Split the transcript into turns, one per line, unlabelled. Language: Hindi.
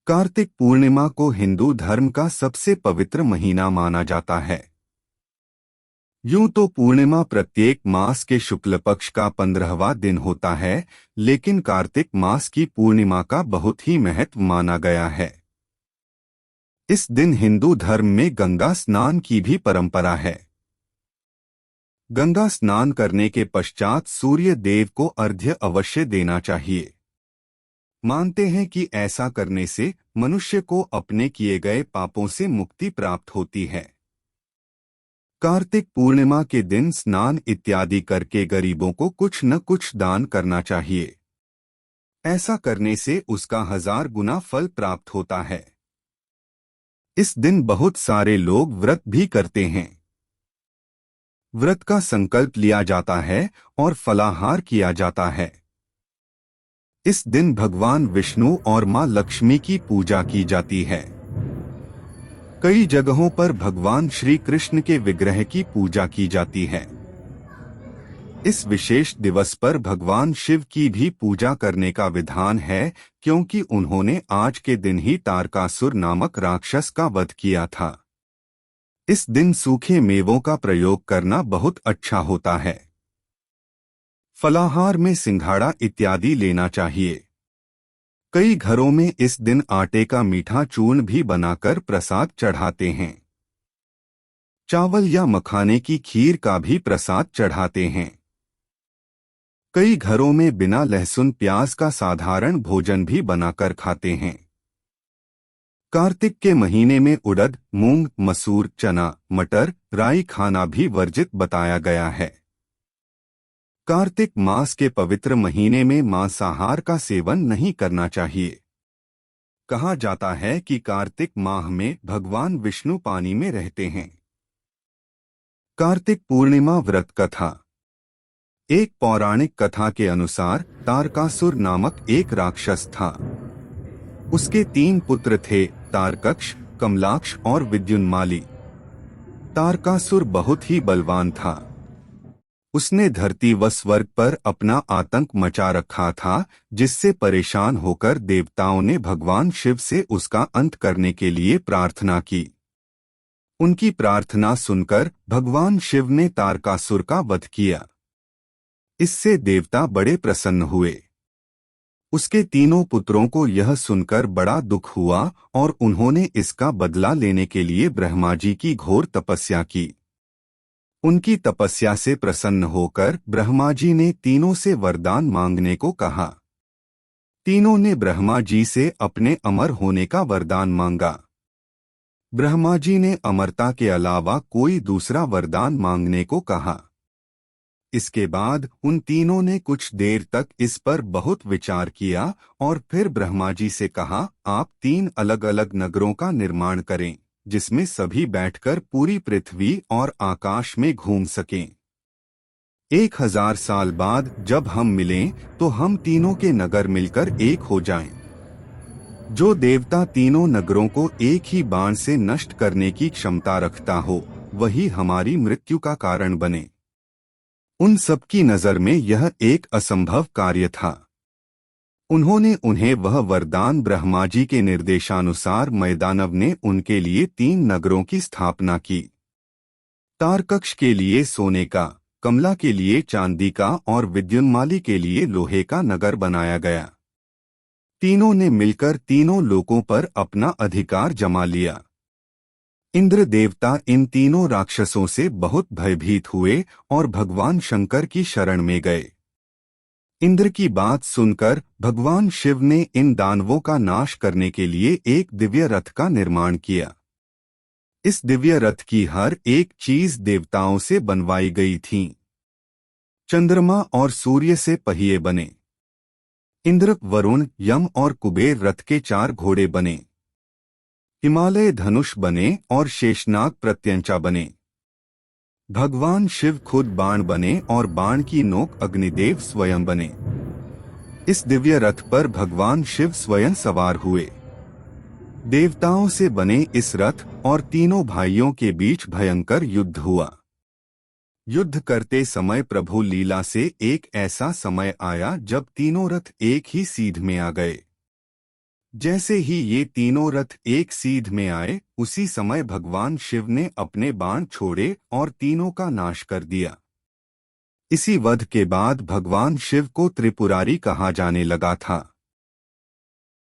कार्तिक पूर्णिमा को हिंदू धर्म का सबसे पवित्र महीना माना जाता है। यूं तो पूर्णिमा प्रत्येक मास के शुक्ल पक्ष का 15वां दिन होता है, लेकिन कार्तिक मास की पूर्णिमा का बहुत ही महत्व माना गया है। इस दिन हिंदू धर्म में गंगा स्नान की भी परंपरा है। गंगा स्नान करने के पश्चात सूर्य देव को अर्घ्य अवश्य देना चाहिए। मानते हैं कि ऐसा करने से मनुष्य को अपने किए गए पापों से मुक्ति प्राप्त होती है। कार्तिक पूर्णिमा के दिन स्नान इत्यादि करके गरीबों को कुछ न कुछ दान करना चाहिए। ऐसा करने से उसका 1000 गुना फल प्राप्त होता है। इस दिन बहुत सारे लोग व्रत भी करते हैं। व्रत का संकल्प लिया जाता है और फलाहार किया जाता है। इस दिन भगवान विष्णु और मां लक्ष्मी की पूजा की जाती है। कई जगहों पर भगवान श्री कृष्ण के विग्रह की पूजा की जाती है। इस विशेष दिवस पर भगवान शिव की भी पूजा करने का विधान है, क्योंकि उन्होंने आज के दिन ही तारकासुर नामक राक्षस का वध किया था। इस दिन सूखे मेवों का प्रयोग करना बहुत अच्छा होता है। फलाहार में सिंघाड़ा इत्यादि लेना चाहिए। कई घरों में इस दिन आटे का मीठा चूर्ण भी बनाकर प्रसाद चढ़ाते हैं। चावल या मखाने की खीर का भी प्रसाद चढ़ाते हैं। कई घरों में बिना लहसुन प्याज का साधारण भोजन भी बनाकर खाते हैं। कार्तिक के महीने में उड़द, मूंग, मसूर, चना, मटर, राई खाना भी वर्जित बताया गया है। कार्तिक मास के पवित्र महीने में मांसाहार का सेवन नहीं करना चाहिए। कहा जाता है कि कार्तिक माह में भगवान विष्णु पानी में रहते हैं। कार्तिक पूर्णिमा व्रत कथा। एक पौराणिक कथा के अनुसार तारकासुर नामक एक राक्षस था। उसके 3 पुत्र थे, तारकक्ष, कमलाक्ष और विद्युन्माली। तारकासुर बहुत ही बलवान था। उसने धरती व स्वर्ग पर अपना आतंक मचा रखा था, जिससे परेशान होकर देवताओं ने भगवान शिव से उसका अंत करने के लिए प्रार्थना की। उनकी प्रार्थना सुनकर भगवान शिव ने तारकासुर का वध किया। इससे देवता बड़े प्रसन्न हुए। उसके 3 पुत्रों को यह सुनकर बड़ा दुख हुआ और उन्होंने इसका बदला लेने के लिए ब्रह्मा जी की घोर तपस्या की। उनकी तपस्या से प्रसन्न होकर ब्रह्मा जी ने तीनों से वरदान मांगने को कहा। तीनों ने ब्रह्मा जी से अपने अमर होने का वरदान मांगा। ब्रह्मा जी ने अमरता के अलावा कोई दूसरा वरदान मांगने को कहा। इसके बाद उन तीनों ने कुछ देर तक इस पर बहुत विचार किया और फिर ब्रह्मा जी से कहा, आप 3 अलग अलग नगरों का निर्माण करें, जिसमें सभी बैठकर पूरी पृथ्वी और आकाश में घूम सकें। 1000 साल बाद जब हम मिलें तो हम तीनों के नगर मिलकर एक हो जाएं। जो देवता तीनों नगरों को एक ही बाण से नष्ट करने की क्षमता रखता हो, वही हमारी मृत्यु का कारण बने। उन सबकी नजर में यह एक असंभव कार्य था। उन्होंने उन्हें वह वरदान ब्रह्मा जी के निर्देशानुसार मैदानव ने उनके लिए 3 नगरों की स्थापना की। तारकक्ष के लिए सोने का, कमला के लिए चांदी का और विद्युन्माली के लिए लोहे का नगर बनाया गया। तीनों ने मिलकर तीनों लोकों पर अपना अधिकार जमा लिया। इंद्र देवता इन तीनों राक्षसों से बहुत भयभीत हुए और भगवान शंकर की शरण में गए। इंद्र की बात सुनकर भगवान शिव ने इन दानवों का नाश करने के लिए एक दिव्य रथ का निर्माण किया। इस दिव्य रथ की हर एक चीज देवताओं से बनवाई गई थी। चंद्रमा और सूर्य से पहिए बने। इंद्र, वरुण, यम और कुबेर रथ के 4 घोड़े बने। हिमालय धनुष बने और शेषनाग प्रत्यंचा बने। भगवान शिव खुद बाण बने और बाण की नोक अग्निदेव स्वयं बने। इस दिव्य रथ पर भगवान शिव स्वयं सवार हुए। देवताओं से बने इस रथ और तीनों भाइयों के बीच भयंकर युद्ध हुआ। युद्ध करते समय प्रभु लीला से एक ऐसा समय आया जब तीनों रथ एक ही सीध में आ गए। जैसे ही ये तीनों रथ एक सीध में आए, उसी समय भगवान शिव ने अपने बाण छोड़े और तीनों का नाश कर दिया। इसी वध के बाद भगवान शिव को त्रिपुरारी कहा जाने लगा था।